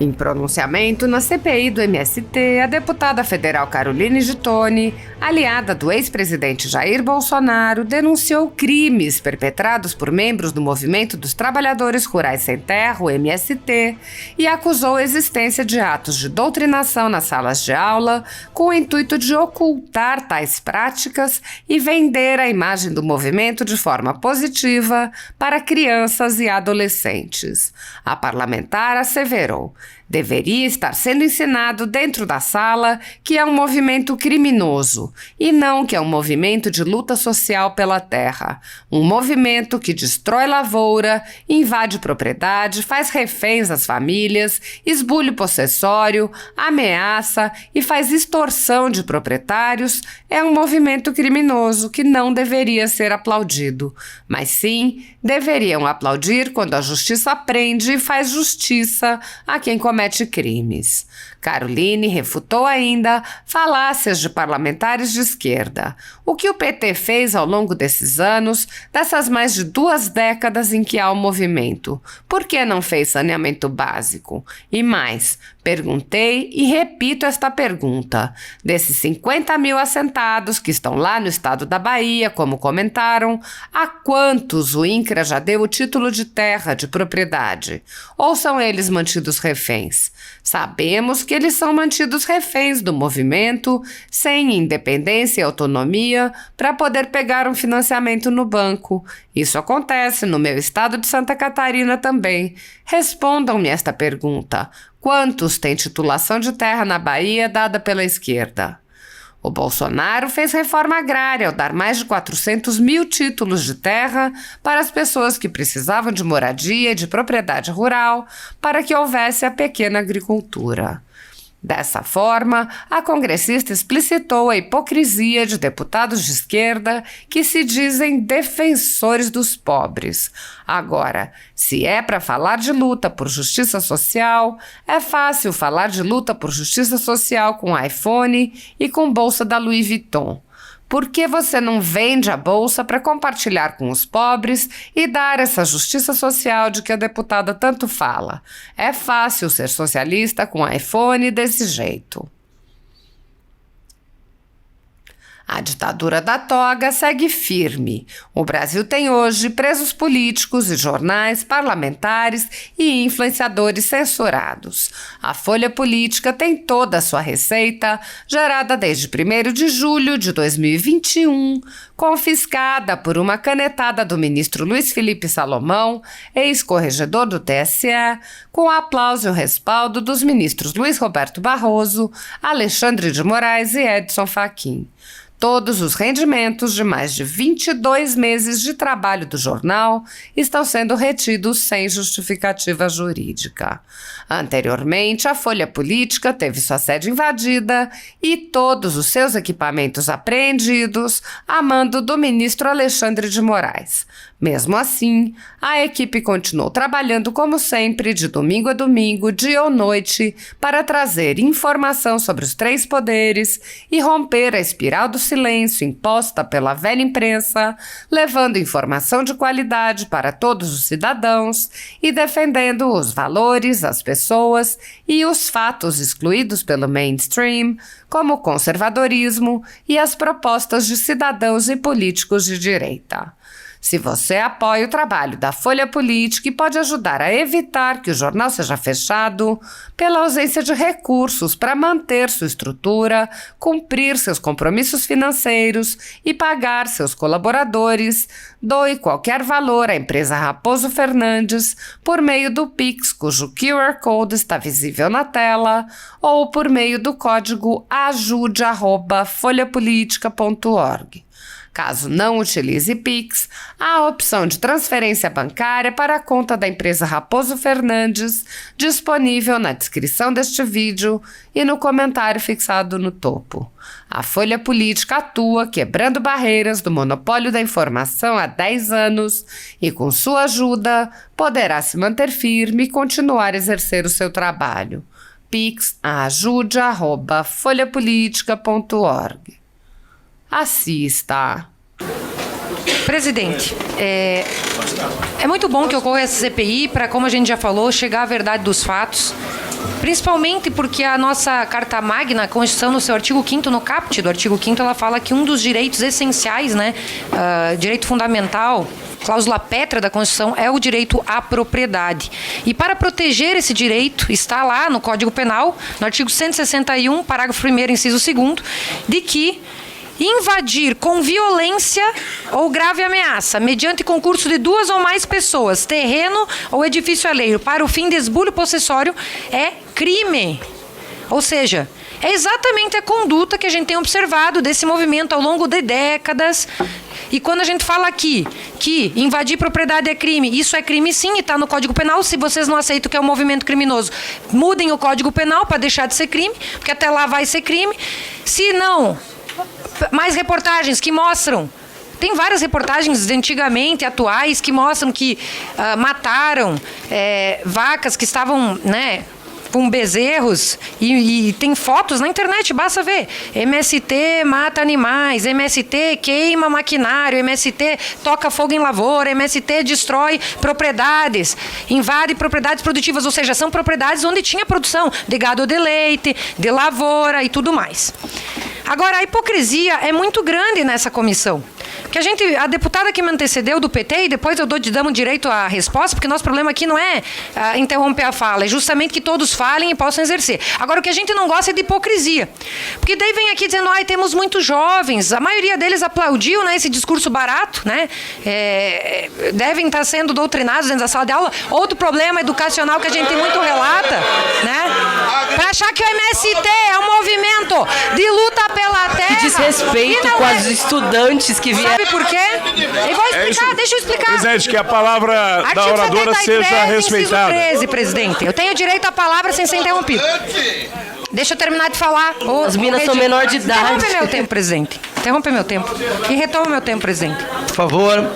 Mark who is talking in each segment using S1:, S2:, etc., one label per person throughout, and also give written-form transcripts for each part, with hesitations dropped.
S1: Em pronunciamento na CPI do MST, a deputada federal Caroline Gittoni, aliada do ex-presidente Jair Bolsonaro, denunciou crimes perpetrados por membros do Movimento dos Trabalhadores Rurais Sem Terra, o MST, e acusou a existência de atos de doutrinação nas salas de aula com o intuito de ocultar tais práticas e vender a imagem do movimento de forma positiva para crianças e adolescentes. A parlamentar asseverou: deveria estar sendo ensinado dentro da sala que é um movimento criminoso e não que é um movimento de luta social pela terra. Um movimento que destrói lavoura, invade propriedade, faz reféns às famílias, esbulho possessório, ameaça e faz extorsão de proprietários. É um movimento criminoso que não deveria ser aplaudido, mas sim deveriam aplaudir quando a justiça prende e faz justiça a quem comete crimes. Caroline refutou ainda falácias de parlamentares de esquerda. O que o PT fez ao longo desses anos, dessas mais de 2 décadas em que há o movimento? Por que não fez saneamento básico? E mais, perguntei e repito esta pergunta: desses 50 mil assentados que estão lá no estado da Bahia, como comentaram, a quantos o INCRA já deu o título de terra de propriedade? Ou são eles mantidos reféns? Sabemos que eles são mantidos reféns do movimento, sem independência e autonomia, para poder pegar um financiamento no banco. Isso acontece no meu estado de Santa Catarina também. Respondam-me esta pergunta: quantos têm titulação de terra na Bahia dada pela esquerda? O Bolsonaro fez reforma agrária ao dar mais de 400 mil títulos de terra para as pessoas que precisavam de moradia e de propriedade rural para que houvesse a pequena agricultura. Dessa forma, a congressista explicitou a hipocrisia de deputados de esquerda que se dizem defensores dos pobres. Agora, se é para falar de luta por justiça social, é fácil falar de luta por justiça social com iPhone e com bolsa da Louis Vuitton. Por que você não vende a bolsa para compartilhar com os pobres e dar essa justiça social de que a deputada tanto fala? É fácil ser socialista com iPhone desse jeito. A ditadura da toga segue firme. O Brasil tem hoje presos políticos e jornais, parlamentares e influenciadores censurados. A Folha Política tem toda a sua receita, gerada desde 1º de julho de 2021, confiscada por uma canetada do ministro Luiz Felipe Salomão, ex-corregedor do TSE, com aplauso e o respaldo dos ministros Luiz Roberto Barroso, Alexandre de Moraes e Edson Fachin. Todos os rendimentos de mais de 22 meses de trabalho do jornal estão sendo retidos sem justificativa jurídica. Anteriormente, a Folha Política teve sua sede invadida e todos os seus equipamentos apreendidos a mando do ministro Alexandre de Moraes. Mesmo assim, a equipe continuou trabalhando como sempre, de domingo a domingo, dia ou noite, para trazer informação sobre os 3 poderes e romper a espiral do silêncio imposta pela velha imprensa, levando informação de qualidade para todos os cidadãos e defendendo os valores, as pessoas e os fatos excluídos pelo mainstream, como o conservadorismo e as propostas de cidadãos e políticos de direita. Se você apoia o trabalho da Folha Política e pode ajudar a evitar que o jornal seja fechado, pela ausência de recursos para manter sua estrutura, cumprir seus compromissos financeiros e pagar seus colaboradores, doe qualquer valor à empresa Raposo Fernandes por meio do Pix, cujo QR Code está visível na tela, ou por meio do código ajude@folhapolitica.org. Caso não utilize Pix, há a opção de transferência bancária para a conta da empresa Raposo Fernandes, disponível na descrição deste vídeo e no comentário fixado no topo. A Folha Política atua quebrando barreiras do monopólio da informação há 10 anos e, com sua ajuda, poderá se manter firme e continuar a exercer o seu trabalho. Pix ajude@folhapolitica.org. Assista.
S2: Presidente, é muito bom que ocorra essa CPI para, como a gente já falou, chegar à verdade dos fatos Principalmente porque a nossa Carta Magna, a Constituição, no seu artigo 5º, no caput do artigo 5º, ela fala que um dos direitos essenciais, né, direito fundamental, cláusula pétrea da Constituição, é o direito à propriedade. E para proteger esse direito, está lá no Código Penal, no artigo 161, parágrafo 1º, inciso 2º, de que invadir com violência ou grave ameaça, mediante concurso de 2 ou mais pessoas, terreno ou edifício alheio, para o fim de esbulho possessório, é crime. Ou seja, é exatamente a conduta que a gente tem observado desse movimento ao longo de décadas. E quando a gente fala aqui que invadir propriedade é crime, isso é crime sim, e está no Código Penal. Se vocês não aceitam que é um movimento criminoso, mudem o Código Penal para deixar de ser crime, porque até lá vai ser crime. Se não, mais reportagens que mostram, tem várias reportagens de antigamente, atuais, que mostram que mataram vacas que estavam, né, com bezerros, e tem fotos na internet, basta ver. MST mata animais, MST queima maquinário, MST toca fogo em lavoura, MST destrói propriedades, invade propriedades produtivas, ou seja, são propriedades onde tinha produção de gado de leite, de lavoura e tudo mais. Agora, a hipocrisia é muito grande nessa comissão. Que a deputada que me antecedeu do PT, e depois eu damos direito à resposta, porque nosso problema aqui não é interromper a fala, é justamente que todos falem e possam exercer. Agora, o que a gente não gosta é de hipocrisia. Porque daí vem aqui dizendo, temos muitos jovens, a maioria deles aplaudiu, né, esse discurso barato, né, devem estar sendo doutrinados dentro da sala de aula. Outro problema educacional que a gente muito relata, né, para achar que o MST é um movimento de luta pela terra.
S3: Que desrespeito com os estudantes que vieram.
S2: Sabe por quê? Eu vou explicar, deixa eu explicar.
S4: Presidente, que a palavra da oradora seja respeitada.
S2: Artigo 13, presidente. Eu tenho direito à palavra sem ser interrompido. Deixa eu terminar de falar.
S3: As minas são menor de idade.
S2: Interrompe meu tempo, presidente. Interrompe meu tempo. E retoma meu tempo, presidente.
S5: Por favor,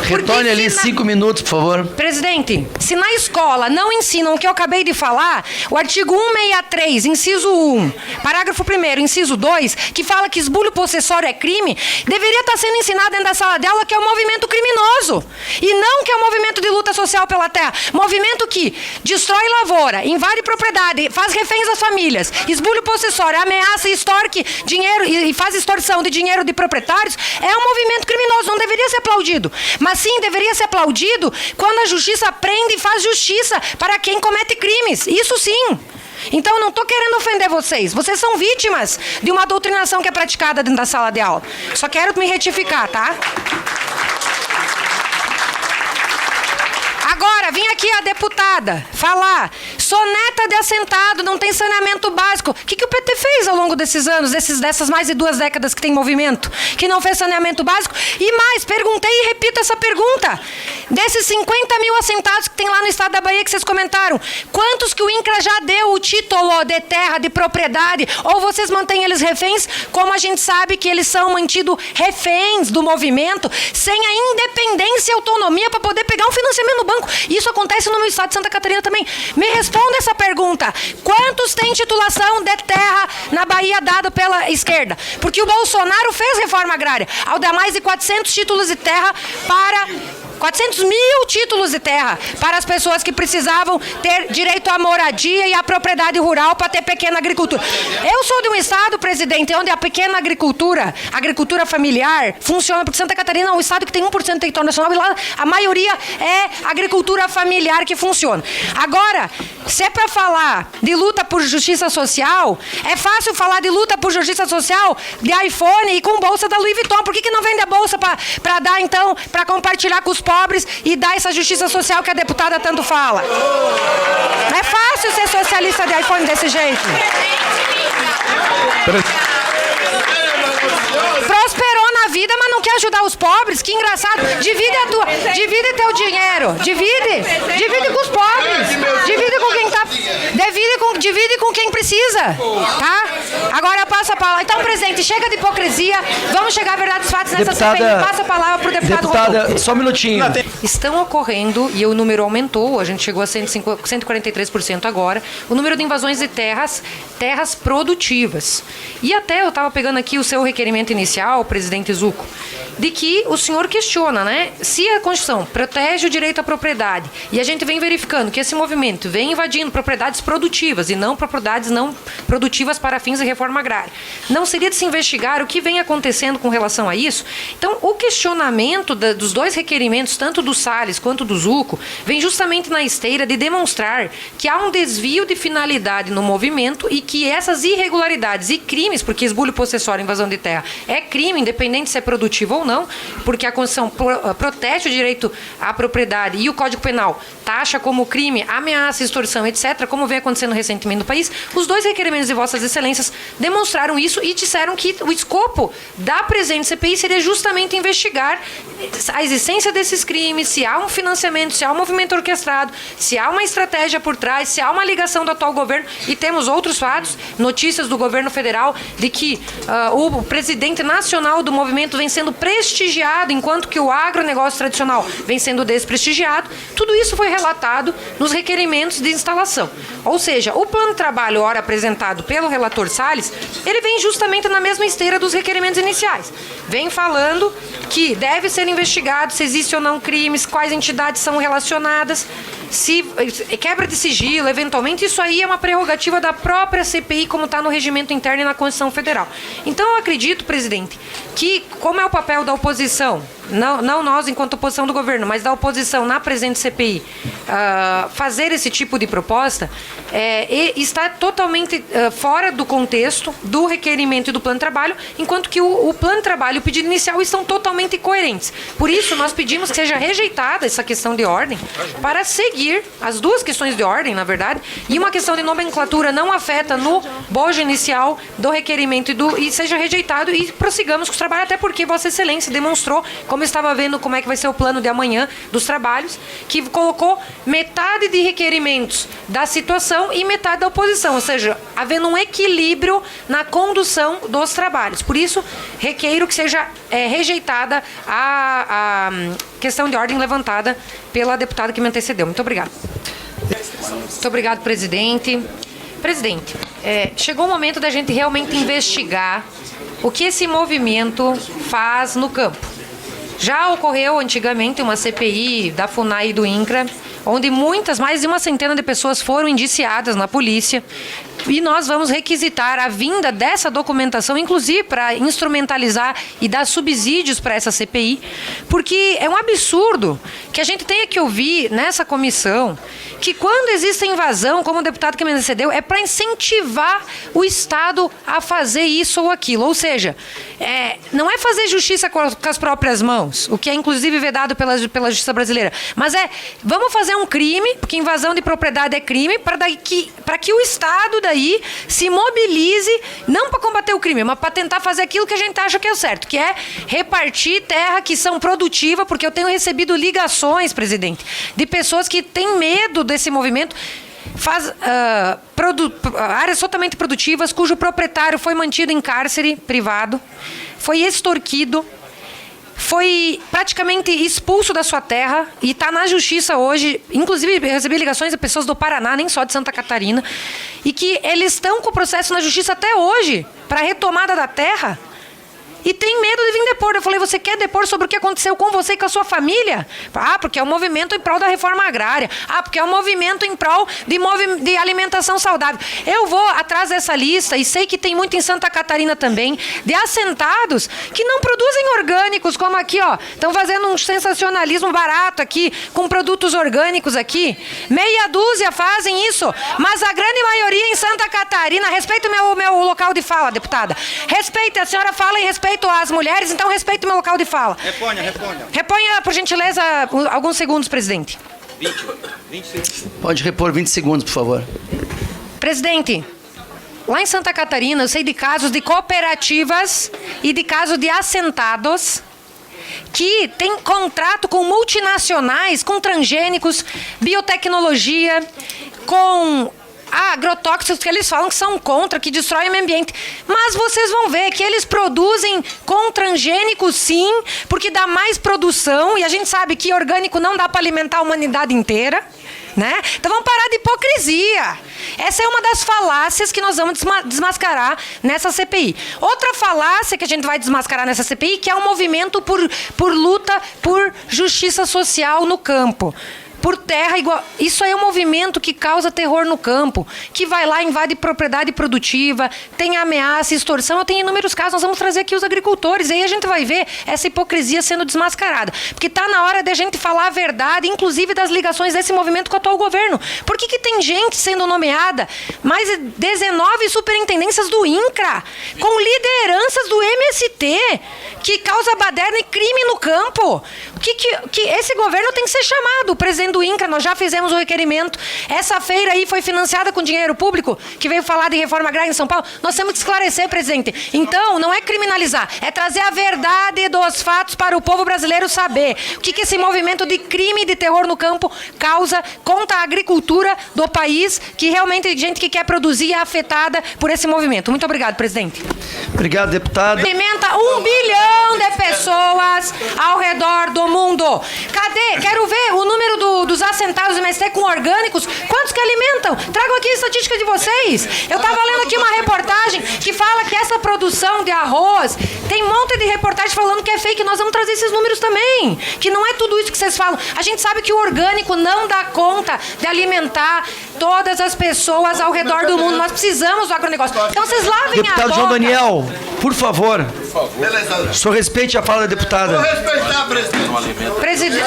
S5: retorne ali 5 minutos, por favor.
S2: Presidente, se na escola não ensinam o que eu acabei de falar, o artigo 163, inciso 1, parágrafo 1º, inciso 2, que fala que esbulho possessório é crime, deveria estar sendo ensinado dentro da sala de aula que é um movimento criminoso. E não que é um movimento de luta social pela terra. Movimento que destrói lavoura, invade propriedade, faz reféns às famílias, esbulho possessório, ameaça e extorque dinheiro e faz extorsão de dinheiro de proprietários, é um movimento criminoso, não deveria ser aplaudido. Mas sim, deveria ser aplaudido quando a justiça prende e faz justiça para quem comete crimes. Isso sim. Então, eu não estou querendo ofender vocês. Vocês são vítimas de uma doutrinação que é praticada dentro da sala de aula. Só quero me retificar, tá? Agora, vem aqui a deputada falar, sou neta de assentado, não tem saneamento básico. O que o PT fez ao longo desses anos, dessas mais de 2 décadas que tem movimento? Que não fez saneamento básico? E mais, perguntei e repito essa pergunta. Desses 50 mil assentados que tem lá no estado da Bahia que vocês comentaram, quantos que o INCRA já deu o título de terra, de propriedade? Ou vocês mantêm eles reféns, como a gente sabe que eles são mantidos reféns do movimento, sem a independência e autonomia para poder pegar um financiamento no banco? Isso acontece no meu estado de Santa Catarina também. Me responda essa pergunta. Quantos têm titulação de terra na Bahia dado pela esquerda? Porque o Bolsonaro fez reforma agrária ao dar mais de 400 títulos de terra para... 400 mil títulos de terra para as pessoas que precisavam ter direito à moradia e à propriedade rural para ter pequena agricultura. Eu sou de um estado, presidente, onde a pequena agricultura familiar, funciona, porque Santa Catarina é um estado que tem 1% do território nacional e lá a maioria é agricultura familiar que funciona. Agora, se é para falar de luta por justiça social, é fácil falar de luta por justiça social de iPhone e com bolsa da Louis Vuitton. Por que não vende a bolsa para dar, então, para compartilhar com os pobres e dar essa justiça social que a deputada tanto fala? É fácil ser socialista de iPhone desse jeito. Prosperou na vida, mas não quer ajudar os pobres? Que engraçado. Divide teu dinheiro. Divide com os pobres. Divide com quem tá... Divide com quem precisa. Tá? Agora passa a palavra. Então, presidente, chega de hipocrisia. Vamos chegar à verdade dos fatos nessa CPI. Passa a palavra pro deputado Rodolfo.
S5: Só um minutinho.
S2: Estão ocorrendo, e o número aumentou, a gente chegou a 143% agora, o número de invasões de terras produtivas. E até eu estava pegando aqui o seu requerimento inicial, presidente Zucco, de que o senhor questiona, né? Se a Constituição protege o direito à propriedade e a gente vem verificando que esse movimento vem invadindo propriedades produtivas e não propriedades não produtivas para fins de reforma agrária. Não seria de se investigar o que vem acontecendo com relação a isso? Então, o questionamento dos dois requerimentos, tanto do Salles quanto do Zucco, vem justamente na esteira de demonstrar que há um desvio de finalidade no movimento e que essas irregularidades e crimes, porque esbulho possessório e invasão de terra é crime, independente se é produtivo ou não, porque a Constituição protege o direito à propriedade e o Código Penal taxa como crime, ameaça, extorsão, etc., como vem acontecendo recentemente no país. Os dois requerimentos de Vossas Excelências demonstraram isso e disseram que o escopo da presente CPI seria justamente investigar a existência desses crimes, se há um financiamento, se há um movimento orquestrado, se há uma estratégia por trás, se há uma ligação do atual governo, e temos outros fatos, notícias do governo federal, de que o presidente nacional do movimento vem sendo prestigiado, enquanto que o agronegócio tradicional vem sendo desprestigiado. Tudo isso foi relatado nos requerimentos de instalação. Ou seja, o plano de trabalho, ora apresentado pelo relator Salles, ele vem justamente na mesma esteira dos requerimentos iniciais. Vem falando que deve ser investigado se existe ou não crimes, quais entidades são relacionadas, se quebra de sigilo, eventualmente, isso aí é uma prerrogativa da própria CPI, como está no regimento interno e na Constituição Federal. Então, eu acredito, presidente, que, como é o papel da oposição, não nós enquanto oposição do governo, mas da oposição na presente CPI, fazer esse tipo de proposta, está totalmente fora do contexto do requerimento e do plano de trabalho, enquanto que o plano de trabalho e o pedido inicial estão totalmente coerentes. Por isso, nós pedimos que seja rejeitada essa questão de ordem para seguir as duas questões de ordem, na verdade, e uma questão de nomenclatura não afeta no bojo inicial do requerimento e seja rejeitado e prossigamos com os trabalhos, até porque Vossa Excelência demonstrou, como eu estava vendo como é que vai ser o plano de amanhã dos trabalhos, que colocou metade de requerimentos da situação e metade da oposição, ou seja, havendo um equilíbrio na condução dos trabalhos. Por isso, requeiro que seja rejeitada a questão de ordem levantada pela deputada que me antecedeu. Muito obrigada. Muito obrigado, presidente. Presidente, chegou o momento da gente realmente investigar o que esse movimento faz no campo. Já ocorreu antigamente uma CPI da FUNAI e do INCRA, onde mais de uma centena de pessoas foram indiciadas na polícia, e nós vamos requisitar a vinda dessa documentação, inclusive para instrumentalizar e dar subsídios para essa CPI, porque é um absurdo que a gente tenha que ouvir nessa comissão que quando existe invasão, como o deputado que me antecedeu, é para incentivar o Estado a fazer isso ou aquilo. Ou seja, não é fazer justiça com as próprias mãos, o que é inclusive vedado pela justiça brasileira, mas vamos fazer um crime, porque invasão de propriedade é crime, para que o Estado daí se mobilize, não para combater o crime, mas para tentar fazer aquilo que a gente acha que é o certo, que é repartir terra que são produtivas, porque eu tenho recebido ligações, presidente, de pessoas que têm medo desse movimento, áreas totalmente produtivas, cujo proprietário foi mantido em cárcere privado, foi extorquido, foi praticamente expulso da sua terra e está na justiça hoje. Inclusive, eu recebi ligações de pessoas do Paraná, nem só de Santa Catarina, e que eles estão com o processo na justiça até hoje para a retomada da terra. E tem medo de vir depor. Eu falei, você quer depor sobre o que aconteceu com você e com a sua família? Porque é um movimento em prol da reforma agrária. Porque é um movimento em prol de alimentação saudável. Eu vou atrás dessa lista, e sei que tem muito em Santa Catarina também, de assentados que não produzem orgânicos, como aqui, ó. Estão fazendo um sensacionalismo barato aqui, com produtos orgânicos aqui. Meia dúzia fazem isso, mas a grande maioria em Santa Catarina, respeita o meu local de fala, deputada. Respeita, a senhora fala em respeito às mulheres, então respeito o meu local de fala. Reponha. Reponha, por gentileza, alguns segundos, presidente.
S5: 20 segundos. Pode repor 20 segundos, por favor.
S2: Presidente, lá em Santa Catarina, eu sei de casos de cooperativas e de casos de assentados que tem contrato com multinacionais, com transgênicos, biotecnologia, com agrotóxicos que eles falam que são contra, que destroem o meio ambiente. Mas vocês vão ver que eles produzem com transgênicos, sim, porque dá mais produção, e a gente sabe que orgânico não dá para alimentar a humanidade inteira, né? Então vamos parar de hipocrisia. Essa é uma das falácias que nós vamos desmascarar nessa CPI. Outra falácia que a gente vai desmascarar nessa CPI, que é um movimento por luta por justiça social no campo. por terra igual. Isso aí é um movimento que causa terror no campo, que vai lá, invade propriedade produtiva, tem ameaça, extorsão. Eu tenho inúmeros casos, nós vamos trazer aqui os agricultores, e aí a gente vai ver essa hipocrisia sendo desmascarada. Porque está na hora de a gente falar a verdade, inclusive das ligações desse movimento com o atual governo. Por que tem gente sendo nomeada, mais de 19 superintendências do INCRA, com lideranças do MST, que causa baderna e crime no campo? Que esse governo tem que ser chamado. O presidente do INCRA, nós já fizemos o requerimento. Essa feira aí foi financiada com dinheiro público, que veio falar de reforma agrária em São Paulo. Nós temos que esclarecer, presidente. Então, não é criminalizar, é trazer a verdade dos fatos para o povo brasileiro saber o que esse movimento de crime e de terror no campo causa contra a agricultura do país, que realmente gente que quer produzir é afetada por esse movimento. Muito obrigado, presidente.
S5: Obrigado, deputada.
S2: Alimenta 1 bilhão de pessoas ao redor do mundo. Cadê? Quero ver o número dos assentados do MST com orgânicos. Quantos que alimentam? Tragam aqui a estatística de vocês. Eu estava lendo aqui uma reportagem que fala que essa produção de arroz, tem um monte de reportagem falando que é fake. Nós vamos trazer esses números também. Que não é tudo isso que vocês falam. A gente sabe que o orgânico não dá conta de alimentar todas as pessoas ao redor do mundo. Nós precisamos do agronegócio. Então vocês lavem
S5: Deputado
S2: a boca.
S5: João Daniel, por favor. O senhor respeite a fala da deputada.
S6: Vou respeitar, presidente.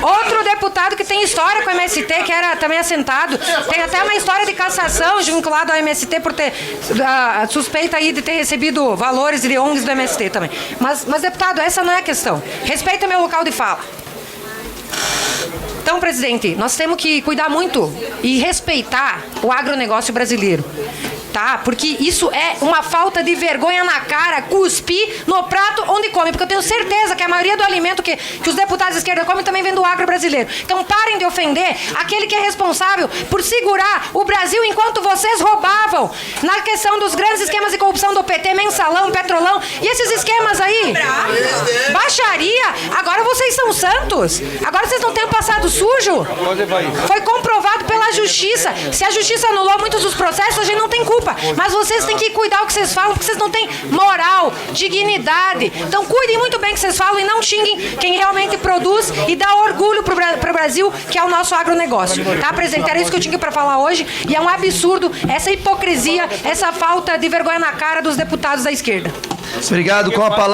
S2: Outro deputado que tem história com o MST, que era também assentado, tem até uma história de cassação vinculado ao MST por ter suspeita aí de ter recebido valores de ONGs do MST também. Mas, deputado, essa não é a questão. Respeita meu local de fala. Então, presidente, nós temos que cuidar muito e respeitar o agronegócio brasileiro. Tá? Porque isso é uma falta de vergonha na cara, cuspir no prato onde come. Porque eu tenho certeza que a maioria do alimento que os deputados de esquerda comem também vem do agro brasileiro. Então parem de ofender aquele que é responsável por segurar o Brasil enquanto vocês roubavam na questão dos grandes esquemas de corrupção do PT, mensalão, petrolão e esses esquemas aí. Baixaria. Agora vocês são santos. Agora vocês não têm um passado sujo. Foi comprovado pela justiça. Se a justiça anulou muitos dos processos, a gente não tem culpa. Mas vocês têm que cuidar o que vocês falam, porque vocês não têm moral, dignidade. Então cuidem muito bem o que vocês falam e não xinguem quem realmente produz e dá orgulho pro Brasil, que é o nosso agronegócio. Tá, presidente? Era isso que eu tinha para falar hoje. E é um absurdo essa hipocrisia, essa falta de vergonha na cara dos deputados da esquerda.
S5: Obrigado. Com a palavra.